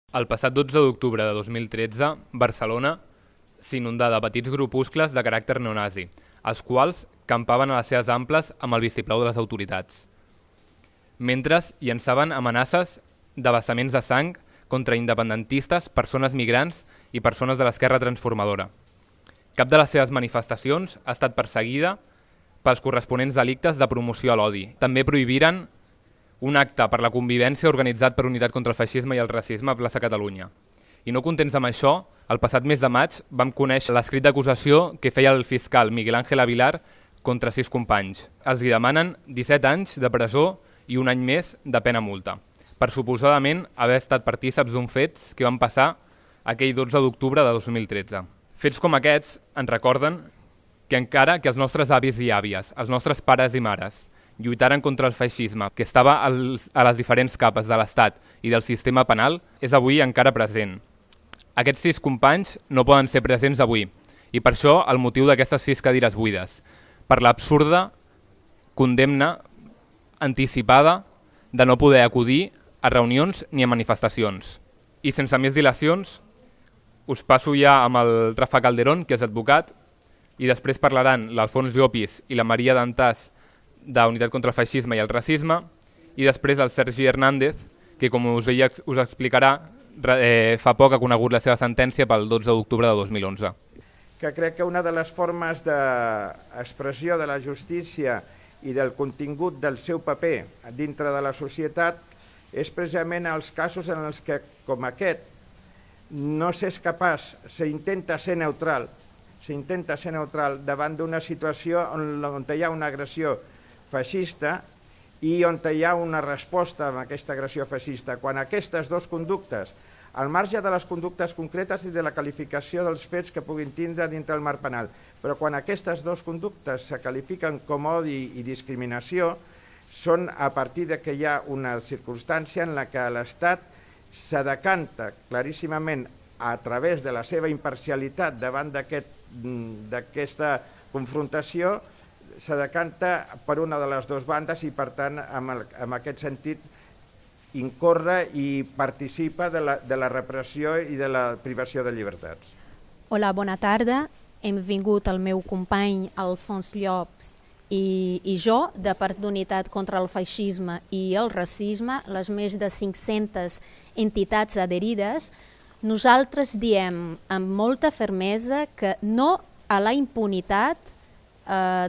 El passat 12 d'octubre de 2013, Barcelona s'inundà de petits grupuscles de caràcter neonazi, els quals campaven a les seves amples amb el vistiplau de les autoritats, mentre llançaven amenaces d'abassaments de sang contra independentistes, persones migrants i persones de l'esquerra transformadora. Cap de les seves manifestacions ha estat perseguida pels corresponents delictes de promoció a l'odi. També prohibiren un acte per la convivència organitzat per Unitat contra el Feixisme i el Racisme a Plaça Catalunya. I no contents amb això, el passat mes de maig vam conèixer l'escrit d'acusació que feia el fiscal Miguel Ángel Avilar contra 6 companys. Els hi demanen 17 anys de presó i un any més de pena multa, per suposadament haver estat partíceps d'uns fets que van passar aquell 12 d'octubre de 2013. Fets com aquests ens recorden que encara que els nostres avis i àvies, els nostres pares i mares, lluitaren contra el feixisme, que estava a les diferents capes de l'Estat i del sistema penal, és avui encara present. Aquests 6 companys no poden ser presents avui, i per això el motiu d'aquestes 6 cadires buides, per l'absurda condemna anticipada de no poder acudir a reunions ni a manifestacions. I sense més dilacions, us passo ja amb el Rafa Calderón, que és advocat, i després parlaran l'Alfons Llopis i la Maria Dantàs d'Unitat contra el Feixisme i el Racisme, i després el Sergi Hernández, que com us explicarà, fa poc ha conegut la seva sentència pel 12 d'octubre de 2011. Que crec que una de les formes d'expressió de la justícia i del contingut del seu paper dintre de la societat és precisament els casos en els que, com aquest, no s'és capaç, s'intenta ser neutral davant d'una situació on hi ha una agressió feixista i on hi ha una resposta a aquesta agressió feixista. Quan aquestes dues conductes, al marge de les conductes concretes i de la qualificació dels fets que puguin tindre dintre del marc penal, però quan aquestes dues conductes se qualifiquen com odi i discriminació, són a partir de que hi ha una circumstància en la que l'Estat se decanta claríssimament a través de la seva imparcialitat davant d'aquesta confrontació, se decanta per una de les dues bandes i, per tant, en aquest sentit, incorre i participa de la repressió i de la privació de llibertats. Hola, bona tarda. Hem vingut el meu company Alfons Llops i jo, de Part d'Unitat contra el Feixisme i el Racisme, les més de 500 entitats adherides. Nosaltres diem amb molta fermesa que no a la impunitat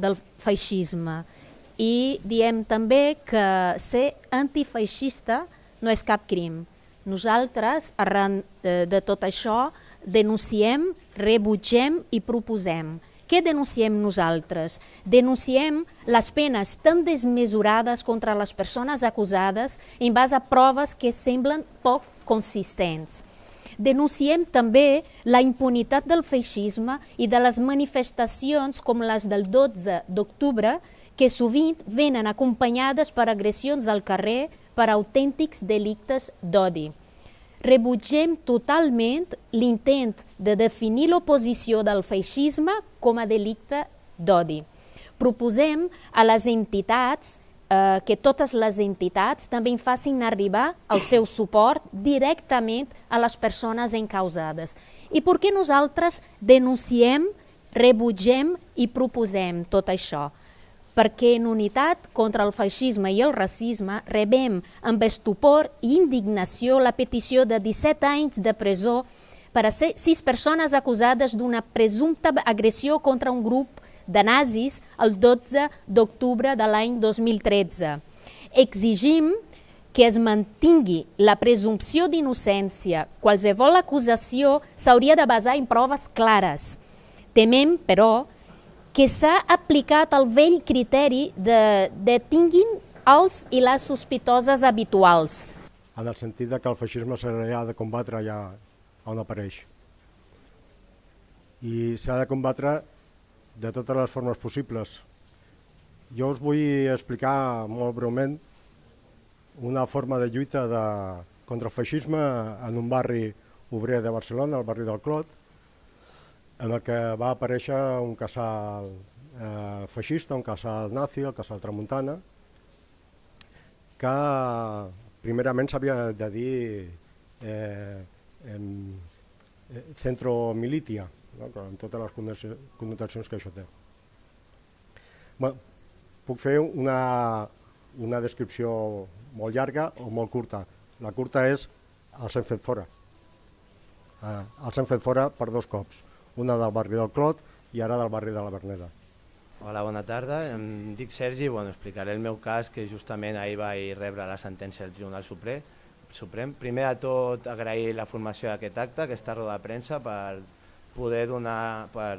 del feixisme i diem també que ser antifeixista no és cap crim. Nosaltres, arran de tot això, denunciem, rebutgem i proposem. Què denunciem nosaltres? Denunciem les penes tan desmesurades contra les persones acusades en base a proves que semblen poc consistents. Denunciem també la impunitat del feixisme i de les manifestacions com les del 12 d'octubre, que sovint venen acompanyades per agressions al carrer per autèntics delictes d'odi. Rebutgem totalment l'intent de definir l'oposició del feixisme com a delicte d'odi. Proposem a les entitats que totes les entitats també facin arribar el seu suport directament a les persones encausades. I per què nosaltres denunciem, rebutgem i proposem tot això? Perquè en Unitat contra el Feixisme i el Racisme rebem amb estupor i indignació la petició de 17 anys de presó per a 6 persones acusades d'una presumpta agressió contra un grup de nazis el 12 d'octubre de l'any 2013. Exigim que es mantingui la presumpció d'innocència. Qualsevol acusació s'hauria de basar en proves clares. Temem, però, que s'ha aplicat el vell criteri de detinguin els i les sospitoses habituals. En el sentit que el feixisme s'ha de combatre allà on apareix. I s'ha de combatre de totes les formes possibles. Jo us vull explicar molt breument una forma de lluita contra el feixisme en un barri obrer de Barcelona, el barri del Clot, en el que va aparèixer un casal feixista, un casal nazi, el casal Tramuntana, que primerament s'havia de dir centro militia, no? Amb totes les connotacions que això té. Bé, puc fer una descripció molt llarga o molt curta. La curta és els hem fet fora. Els hem fet fora per 2 cops, una del barri del Clot i ara del barri de la Verneda. Hola, bona tarda. Em dic Sergi, explicaré el meu cas, que justament ahir vaig rebre la sentència del Tribunal Suprem. Primer de tot, agrair la formació d'aquest acte, aquesta roda de premsa, per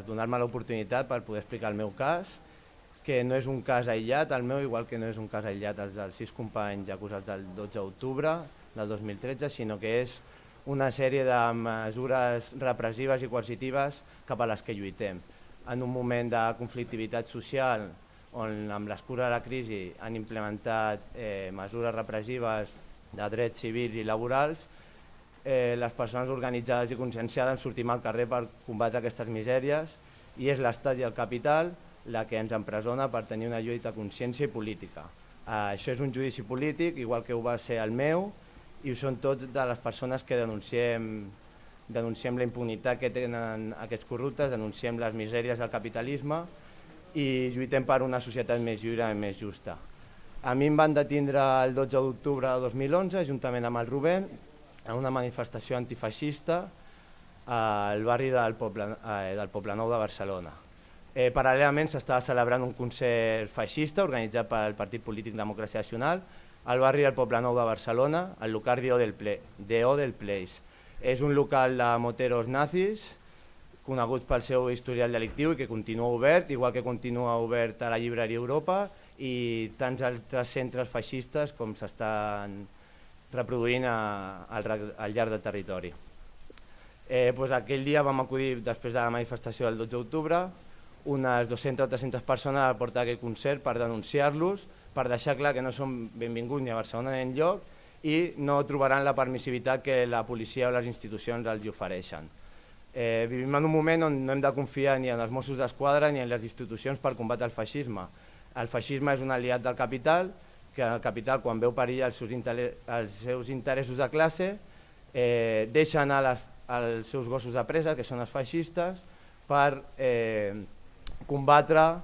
donar-me l'oportunitat per poder explicar el meu cas, que no és un cas aïllat, el meu, igual que no és un cas aïllat els dels 6 companys acusats del 12 d'octubre del 2013, sinó que és una sèrie de mesures repressives i coercitives cap a les que lluitem. En un moment de conflictivitat social, on amb l'excusa de la crisi han implementat mesures repressives de drets civils i laborals, les persones organitzades i conscienciades sortim al carrer per combatre aquestes misèries i és l'Estat i el capital la que ens empresona per tenir una lluita de consciència i política. Això és un judici polític, igual que ho va ser el meu, i ho són tots de les persones que denunciem la impunitat que tenen aquests corruptes, denunciem les misèries del capitalisme i lluitem per una societat més lliure i més justa. A mi em van detindre el 12 d'octubre de 2011, juntament amb el Rubén, en una manifestació antifeixista al barri del Poblenou de Barcelona. Paral·lelament s'estava celebrant un concert feixista organitzat pel Partit Polític Democràcia Nacional al barri del Poblenou de Barcelona, al local DO del Place. És un local de moteros nazis, conegut pel seu historial delictiu i que continua obert, igual que continua obert a la llibreria Europa i tants altres centres feixistes com s'estan reproduint al llarg del territori. Aquell dia vam acudir, després de la manifestació del 12 d'octubre, unes 200 o 300 persones a portar aquest concert per denunciar-los, per deixar clar que no són benvinguts ni a Barcelona ni enlloc i no trobaran la permissivitat que la policia o les institucions els ofereixen. Vivim en un moment on no hem de confiar ni en els Mossos d'Esquadra ni en les institucions per combatre el feixisme. El feixisme és un aliat del capital, que el capital, quan veu perill els seus interessos de classe, deixa anar els seus gossos de presa, que són els feixistes, per combatre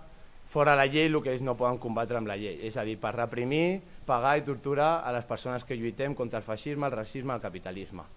fora la llei el que ells no poden combatre amb la llei, és a dir, per reprimir, pagar i torturar a les persones que lluitem contra el feixisme, el racisme i el capitalisme.